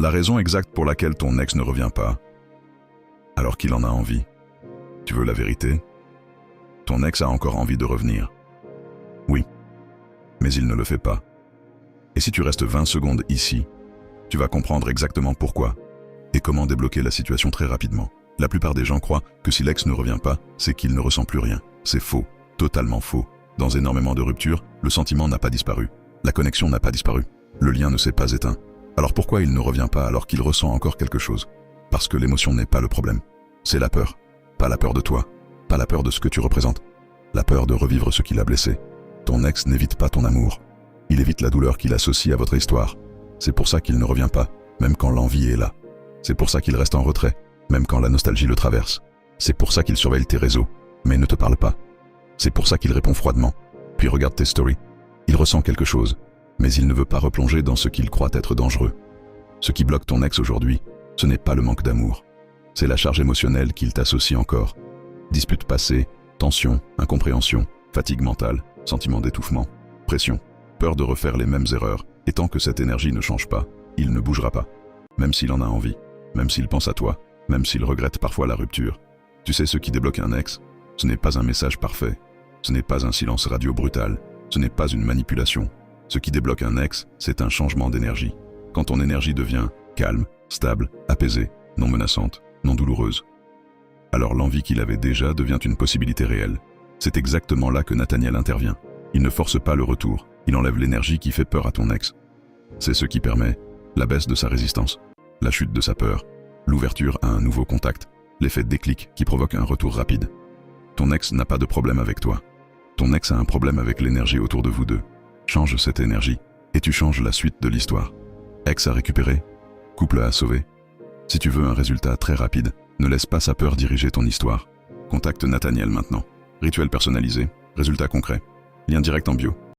La raison exacte pour laquelle ton ex ne revient pas, alors qu'il en a envie. Tu veux la vérité? Ton ex a encore envie de revenir. Oui, mais il ne le fait pas. Et si tu restes 20 secondes ici, tu vas comprendre exactement pourquoi et comment débloquer la situation très rapidement. La plupart des gens croient que si l'ex ne revient pas, c'est qu'il ne ressent plus rien. C'est faux, totalement faux. Dans énormément de ruptures, le sentiment n'a pas disparu. La connexion n'a pas disparu. Le lien ne s'est pas éteint. Alors pourquoi il ne revient pas alors qu'il ressent encore quelque chose? Parce que l'émotion n'est pas le problème. C'est la peur. Pas la peur de toi. Pas la peur de ce que tu représentes. La peur de revivre ce qui l'a blessé. Ton ex n'évite pas ton amour. Il évite la douleur qu'il associe à votre histoire. C'est pour ça qu'il ne revient pas, même quand l'envie est là. C'est pour ça qu'il reste en retrait, même quand la nostalgie le traverse. C'est pour ça qu'il surveille tes réseaux, mais ne te parle pas. C'est pour ça qu'il répond froidement, puis regarde tes stories. Il ressent quelque chose, mais il ne veut pas replonger dans ce qu'il croit être dangereux. Ce qui bloque ton ex aujourd'hui, ce n'est pas le manque d'amour. C'est la charge émotionnelle qu'il t'associe encore. Disputes passées, tensions, incompréhension, fatigue mentale, sentiment d'étouffement, pression, peur de refaire les mêmes erreurs. Et tant que cette énergie ne change pas, il ne bougera pas. Même s'il en a envie, même s'il pense à toi, même s'il regrette parfois la rupture. Tu sais ce qui débloque un ex? Ce n'est pas un message parfait. Ce n'est pas un silence radio brutal. Ce n'est pas une manipulation. Ce qui débloque un ex, c'est un changement d'énergie. Quand ton énergie devient calme, stable, apaisée, non menaçante, non douloureuse. Alors l'envie qu'il avait déjà devient une possibilité réelle. C'est exactement là que Nathaniel intervient. Il ne force pas le retour, il enlève l'énergie qui fait peur à ton ex. C'est ce qui permet la baisse de sa résistance, la chute de sa peur, l'ouverture à un nouveau contact, l'effet déclic qui provoque un retour rapide. Ton ex n'a pas de problème avec toi. Ton ex a un problème avec l'énergie autour de vous deux. Change cette énergie, et tu changes la suite de l'histoire. Ex à récupérer, couple à sauver. Si tu veux un résultat très rapide, ne laisse pas sa peur diriger ton histoire. Contacte Nathaniel maintenant. Rituel personnalisé, résultat concret. Lien direct en bio.